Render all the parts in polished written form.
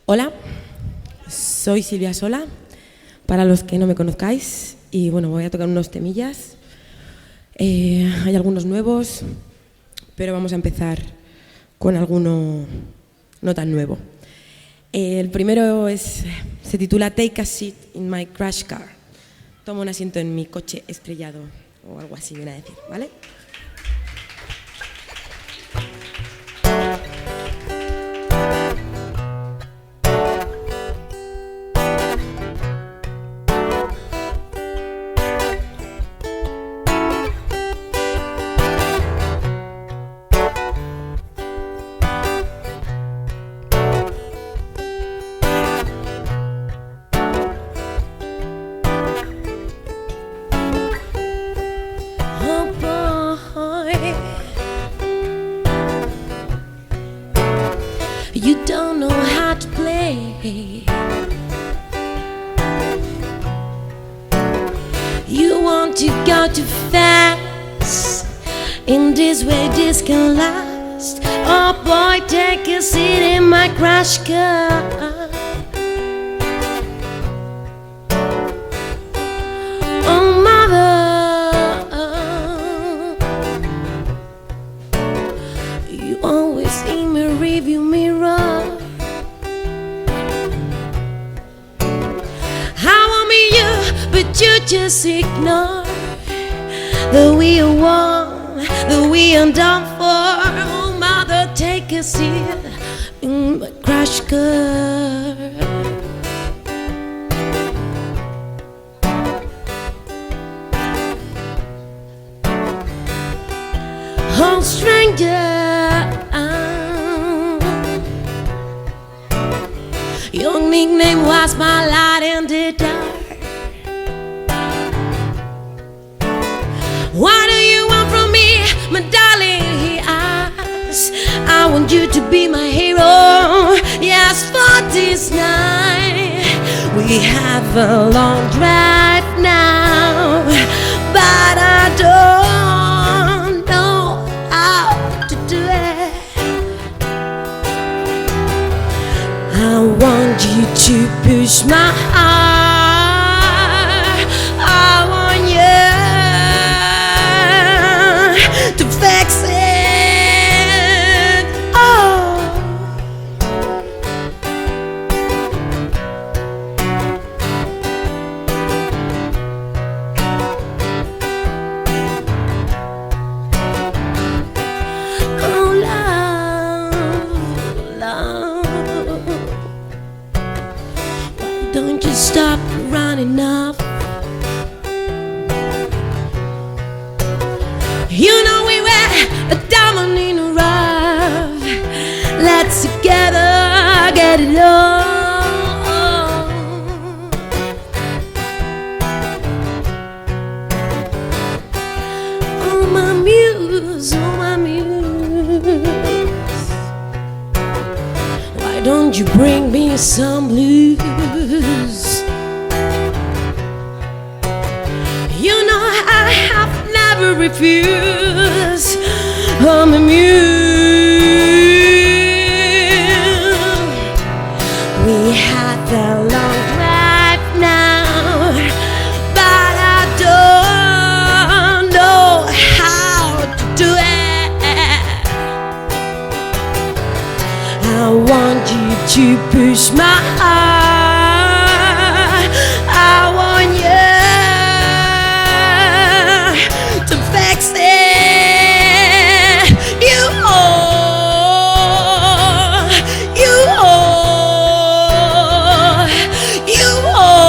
Hola, soy Silvia Sola, para los que no me conozcáis, y bueno, voy a tocar unos temillas. Hay algunos nuevos, pero vamos a empezar con alguno no tan nuevo. El primero se titula Take a Seat in My Crash Car. Toma un asiento en mi coche estrellado, o algo así viene a decir, ¿vale? You don't know how to play. You want to go too fast. In this way this can last. Oh boy, take a seat in my crash car. Oh mother, you always see me review mirror. But you just ignore that we are one, that we are done for. Oh mother, take a seat in my crash car. Oh stranger, your nickname was my light in the dark. What do you want from me, my darling? He asked. I want you to be my hero. Yes, for this night we have a long drive now, but I don't know how to do it. I want you to push my heart. I want you to fix it. Oh, oh love, love, why don't you stop running off? You know we were a diamond in the rough. Let's together get it on. Oh my muse, oh my muse, why don't you bring me some blues? You know I have never refuse. I'm a muse. We had a long drive now, but I don't know how to do it. I want you to push my heart. I want you to fix it. You are, you are, you are.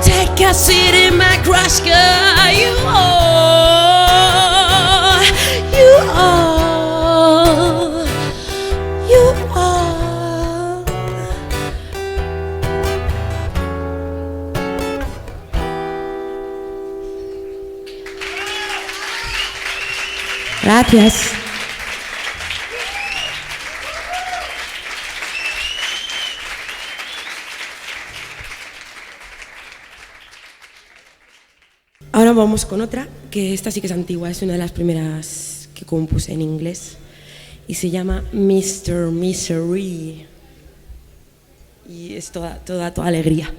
Take a seat in my crash car. You are, you are, you are. Gracias. Ahora vamos con otra, que esta sí que es antigua, es una de las primeras que compuse en inglés y se llama Mr. Misery. Y es toda alegría.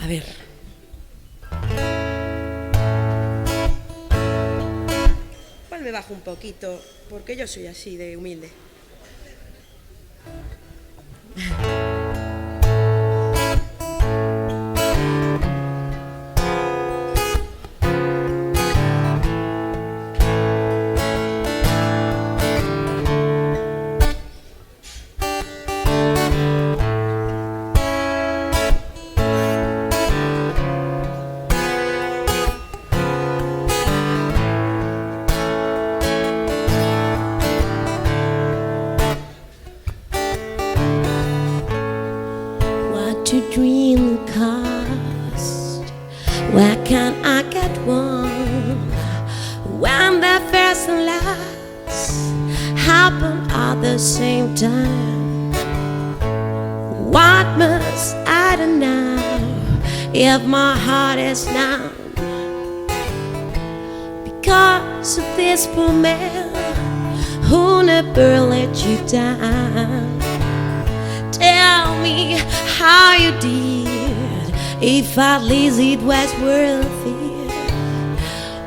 A ver. Igual me bajo un poquito, porque yo soy así de humilde. To dream the cost. Why can't I get one when the first and last happen at the same time? What must I do now if my heart is numb because of this poor man who never let you down? Tell me how you did, if at least it was worth it.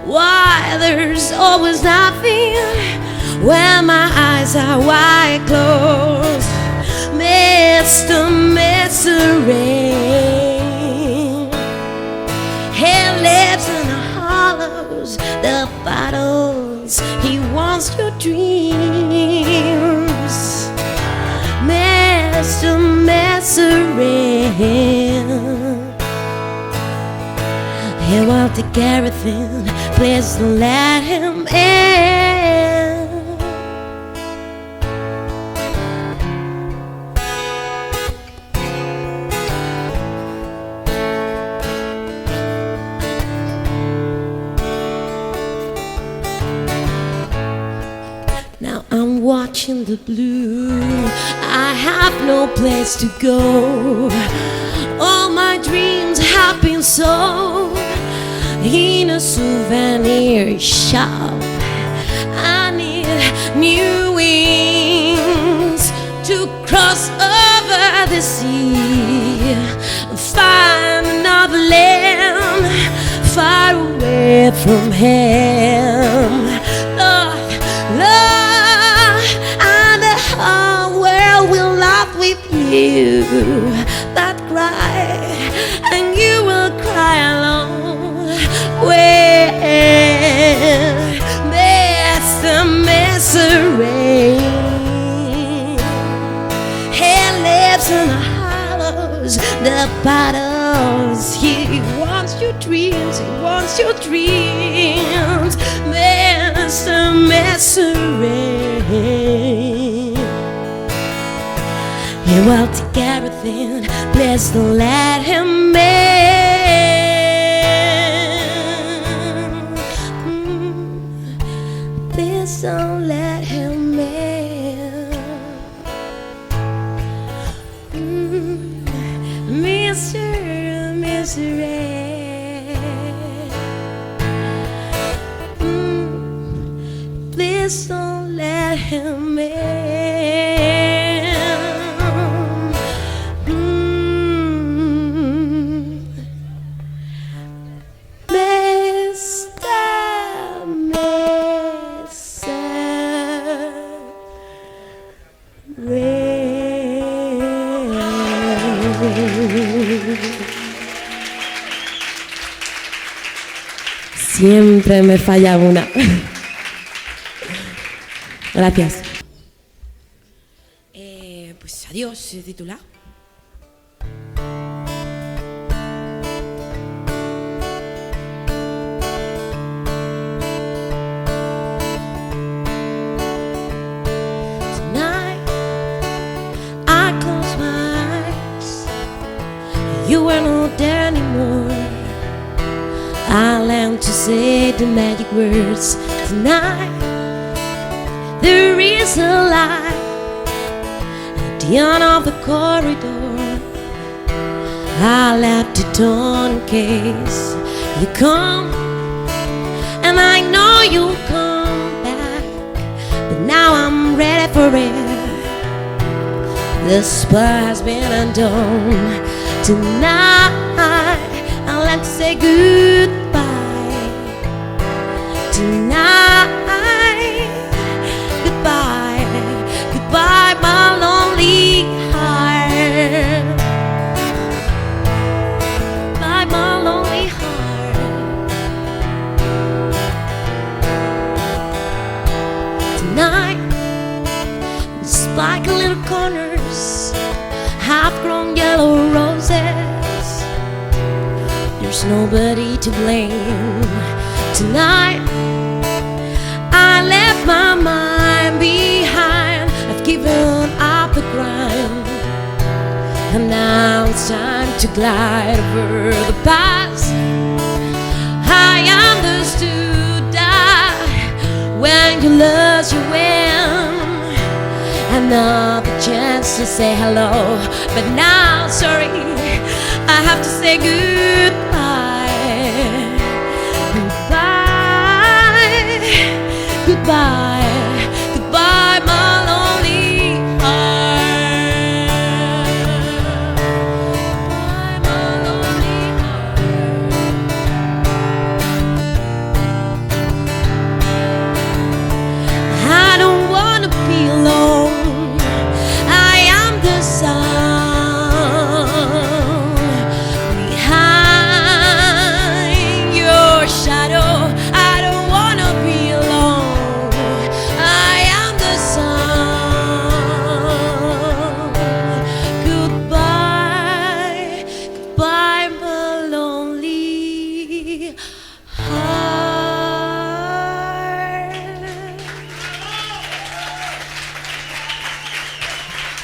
Why there's always nothing when my eyes are wide closed. Mr. Misery, he lives in the hollows, the battles he wants your dreams. Mr. Misery, he will take everything. Please don't let him in. Now I'm watching the blue. I have no place to go. All my dreams have been sold in a souvenir shop. I need new wings to cross over the sea, find another land far away from him. Love, love, and the whole world will laugh with you. That cry, and you will cry alone. Where Mr. Misery, he lives in the hollows, the battles. He wants your dreams, he wants your dreams. Mr. Misery, he will take everything. Please don't let him in. Please don't let him in. Mr. Misery, please don't let him in. Siempre me falla una. Gracias. Pues adiós, se titula. Tonight I close my eyes. You are not there anymore. I learn to say the magic words. Tonight there is a light at the end of the corridor. I left it on in case you come, and I know you'll come back. but now I'm ready for it. The spell has been undone. Tonight I'd like to say goodbye. Tonight, goodbye, goodbye, my lonely heart. Goodbye, my lonely heart. Tonight, despite little corners, half-grown yellow roses, there's nobody to blame. Tonight, I left my mind behind. I've given up the grind, and now it's time to glide over the past. I understood that when you lose, you win. Another chance to say hello, but now, sorry, I have to say goodbye. Goodbye, goodbye, my lonely heart. Goodbye, my lonely heart. I don't wanna be alone. I am the sun behind your shadow. I don't wanna be alone.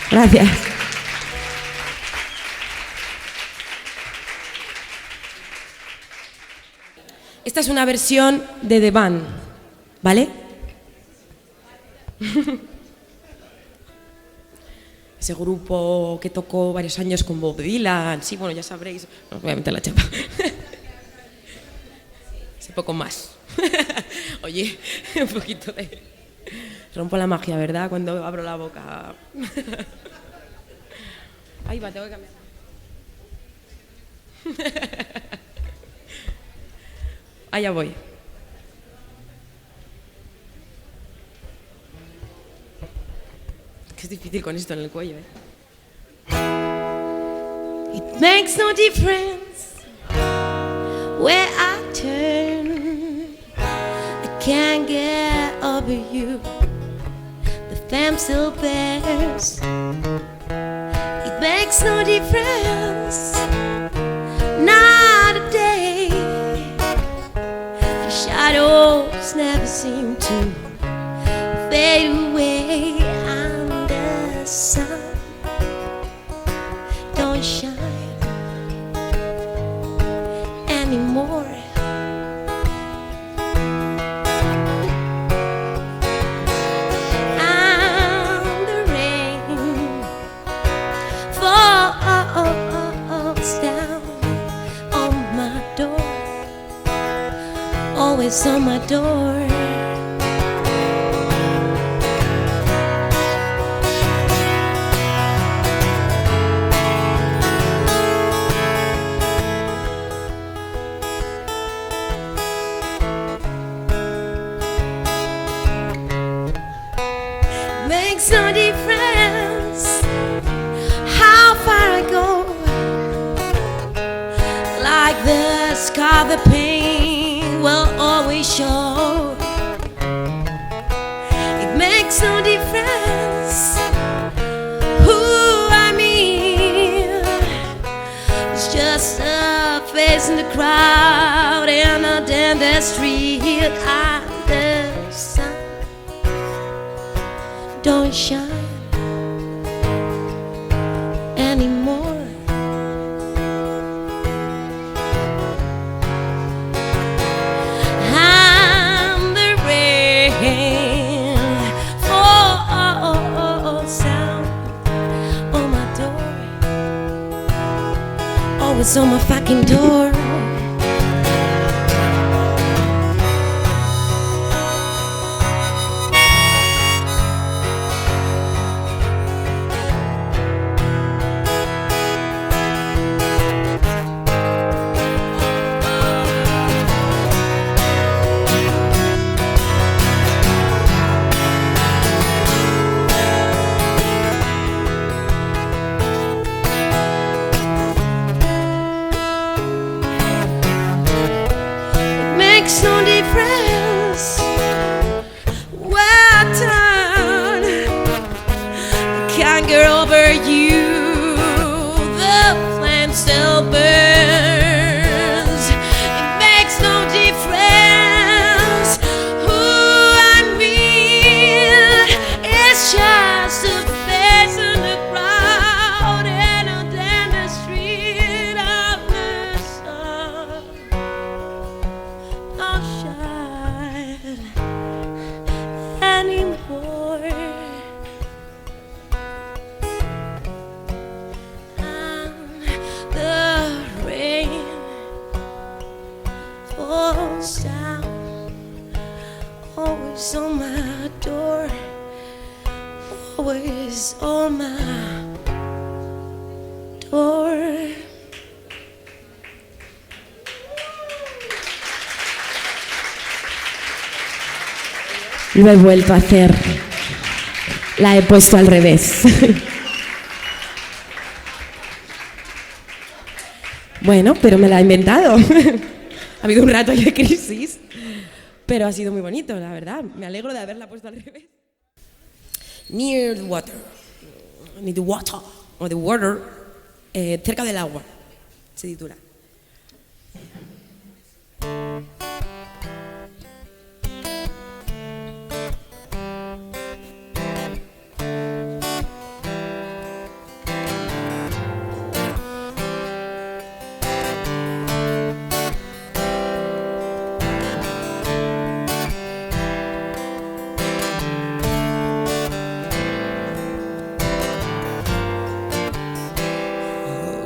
Gracias. Esta es una versión de The Band, ¿vale? Ese grupo que tocó varios años con Bob Dylan, sí, bueno, ya sabréis. No, voy a meter la chapa. Sé poco más. Oye, un poquito de... Rompo la magia, ¿verdad? Cuando abro la boca. Ahí va, tengo que cambiar. Allá voy. Que es difícil con esto en el cuello, ¿eh? It makes no difference where I turn. I can't get over you. The fame still bears. It makes no difference, not a day. The shadows never seem to fade away, and the sun don't shine anymore. Always on my door. Makes no difference how far I go. Like the scar, the pain will always show. It makes no difference who I meet. It's just a face in the crowd and a dead street, and the sun don't shine anymore. Always on my fucking door. near you, the flame still burns. It makes no difference who I meet. It's just a face in the crowd and a damn street of the sun. Don't shine anymore. And the rain falls down, always on my door, always on my door. Lo he vuelto a hacer. La he puesto al revés. Bueno, pero me la he inventado. Ha habido un rato de crisis, pero ha sido muy bonito, la verdad. Me alegro de haberla puesto al revés. Near the water. Near the water. O the water. Cerca del agua. Se titula.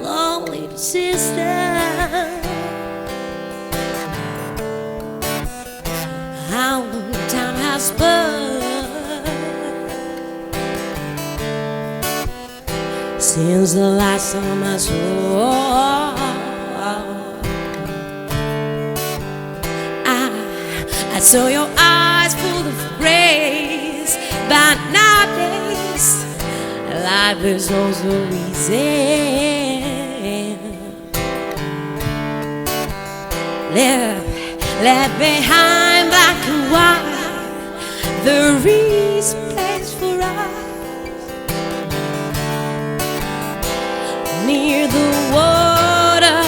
Lonely sister, how long time has passed since the last time I saw. I saw your eyes full of grace, but nowadays life is not so easy. Left behind black and white, there is place for us near the water,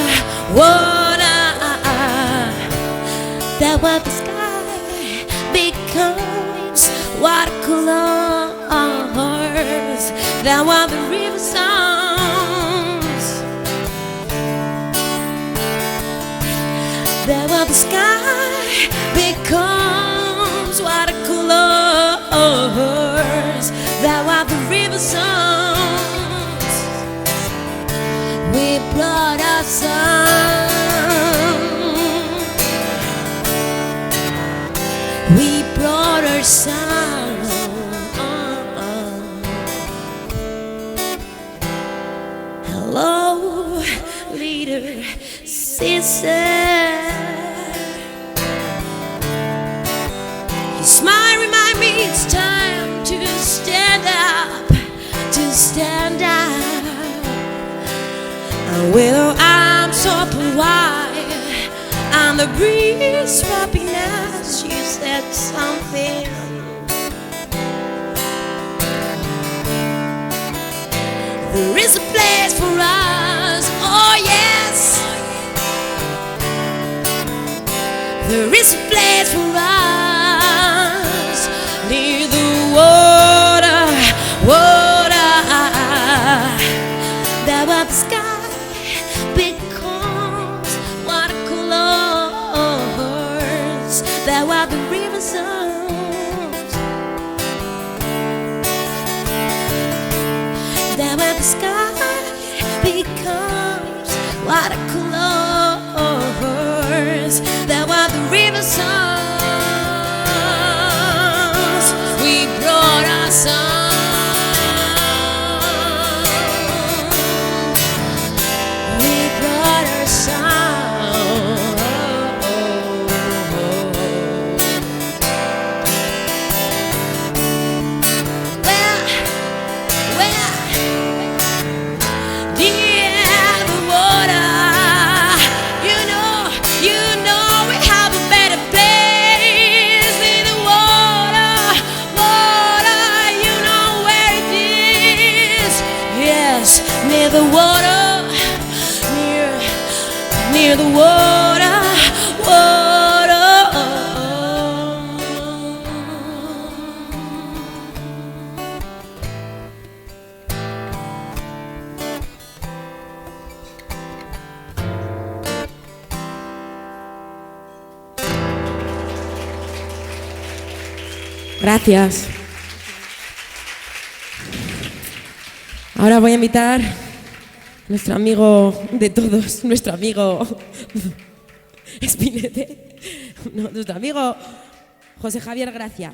that where the sky becomes watercolors, that where the river sounds, that where the sky becomes watercolors, that where the river sounds. We brought our sun, we brought our sun. Hello, leader, sister. Your smile remind me it's time to stand up, to stand up. And with her arms open wide and the breeze wrapping us, she said something. There is a place for us, oh yes. There is a place for us near the water, that where the sky becomes watercolors, that where the river sounds, that where the sky becomes watercolors, that where the river sounds. We brought our sun, we brought our sun. Near the water, you know we have a better place. Near the water, you know the water, near the water, water. Gracias. Ahora voy a invitar a nuestro amigo de todos, nuestro amigo Espinete, no, nuestro amigo José Javier Gracia.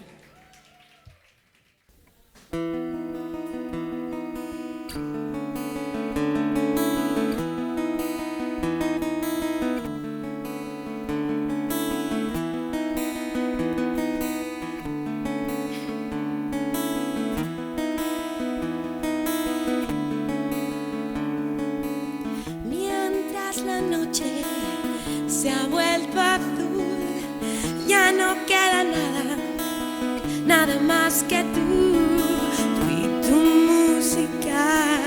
La noche se ha vuelto azul, ya no queda nada, nada más que tú y tu música.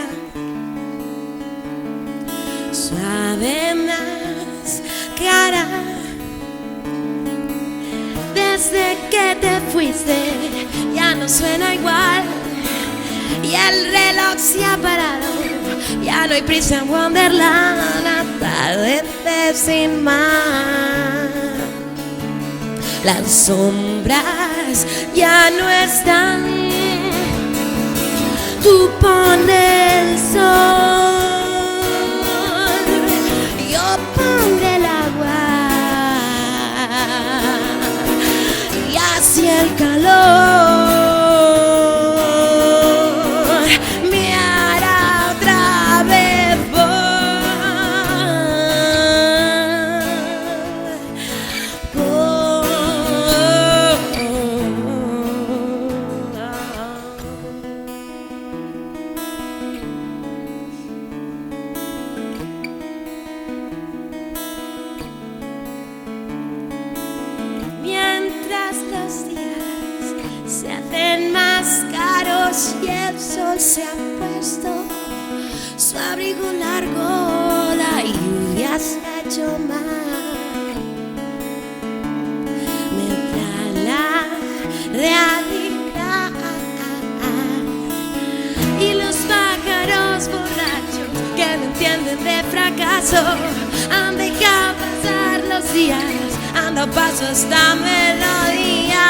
Suave más cara, desde que te fuiste ya no suena igual y el reloj se ha parado. Ya no hay prisa en Wonderland, atardece sin más. Las sombras ya no están. Tú pones el sol, yo pondré el agua y así el calor. Y el sol se ha puesto su abrigo largo, la lluvia se ha hecho mal. Mientras la realidad y los pájaros borrachos que no entienden de fracaso han dejado pasar los días, han dado paso a esta melodía.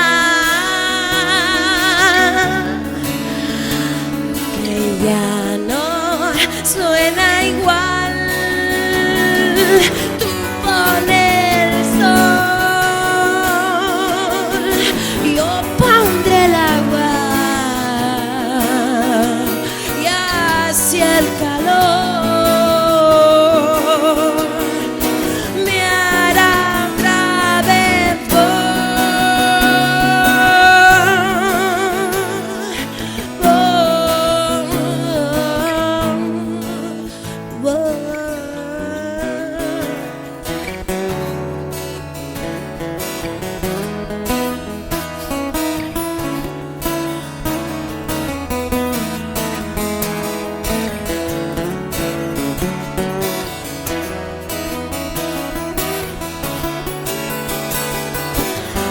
Ya no suena igual. Tú pones el sol, yo pondré el agua y así el calor me hará otra vez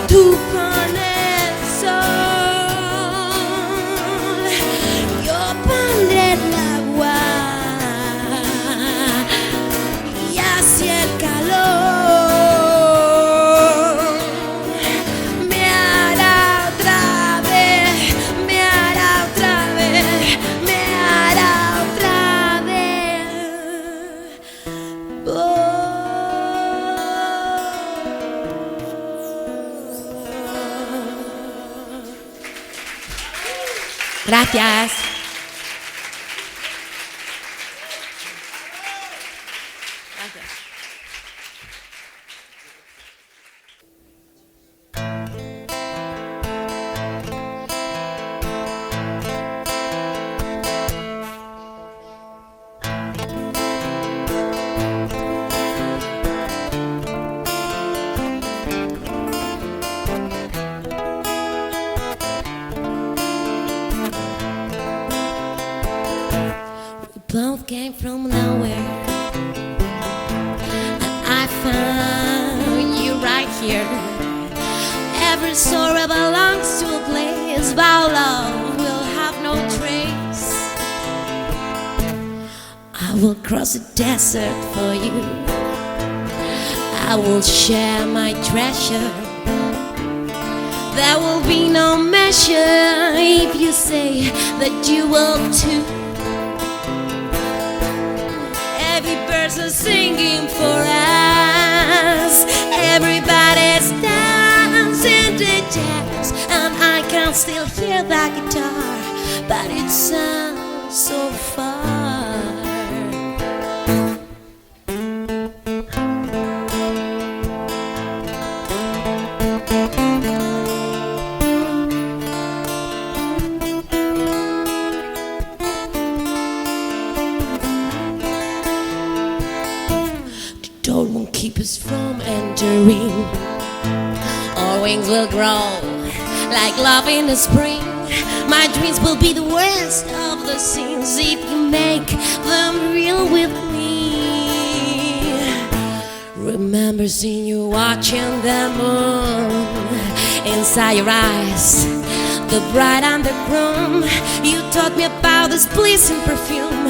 tú pones el sol, yo pondré el agua y así el calor me hará otra vez, me hará otra vez, me hará otra vez. Gracias. came from nowhere, and I found you right here. Every sorrow belongs to a place, but love will have no trace. I will cross the desert for you, I will share my treasure. There will be no measure if you say that you will too. Every bird's singing for us, everybody's dancing the jazz, and I can still hear that guitar, but it sounds so far. Door won't keep us from entering. Our wings will grow like love in the spring. My dreams will be the worst of the scenes if you make them real with me. Remember seeing you watching the moon inside your eyes, the bright and the chrome. You taught me about this pleasing perfume.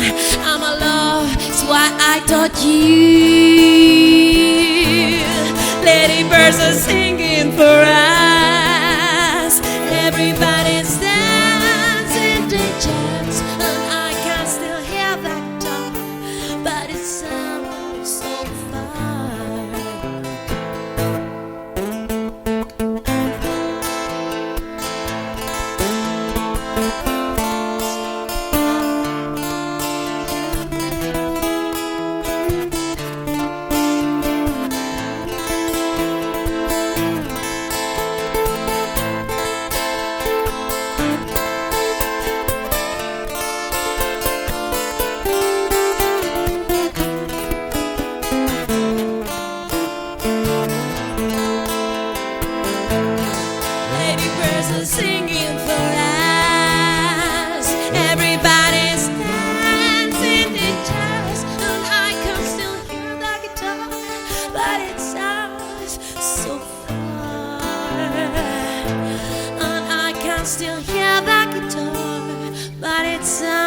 I'm a love, it's why I taught you. Lady birds are singing for us, everybody's dancing the jazz, and I can still hear that talk, but it sounds so far. Singing for us, everybody's dancing the jazz, and I can still hear the guitar, but it sounds so far. And I can still hear the guitar, but it sounds